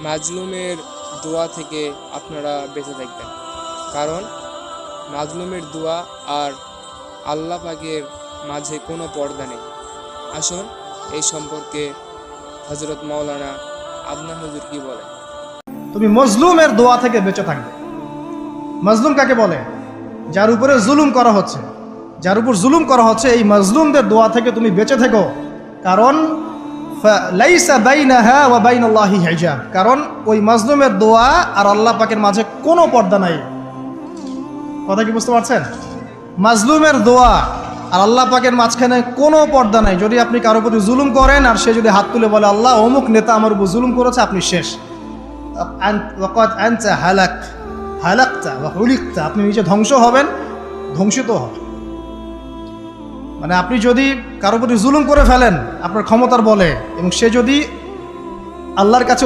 মাজলুমের দোয়া থেকে আপনারা বেঁচে থাকবেন, কারণ মাজলুমের দোয়া আর আল্লাহ পাকের মাঝে কোনো পর্দা নেই। আসুন এই সম্পর্কে হযরত মাওলানা আদনান হুজুর কি বলে। তুমি মজলুমের দোয়া থেকে বেঁচে থাকবে। মজলুম কাকে বলে? যার উপরে জুলুম করা হচ্ছে, যার উপর জুলুম করা হচ্ছে, এই মজলুমদের দোয়া থেকে তুমি বেঁচে থেকো। কারণ লাইসা বাইনাহা ওয়া বাইনাল্লাহি হিজাব, কারণ ওই মজলুমের দোয়া আর আল্লাহ পাকের মাঝে কোনো পর্দা নাই। কথা কি বুঝতে পারছেন? মাজলুমের দোয়া আর আল্লাহ পাকের মাঝখানে কোনো পর্দা নাই। যদি আপনি কারোর প্রতি জুলুম করেন আর সে যদি হাত তুলে বলে আল্লাহ অমুক নেতা আমার উপর জুলুম করেছে, আপনি শেষ। আপনি নিজে ধ্বংস হবেন, ধ্বংসিত হবেন। মানে আপনি যদি কারোর প্রতি জুলুম করে ফেলেন আপনার ক্ষমতার বলে, এবং সে যদি আল্লাহর কাছে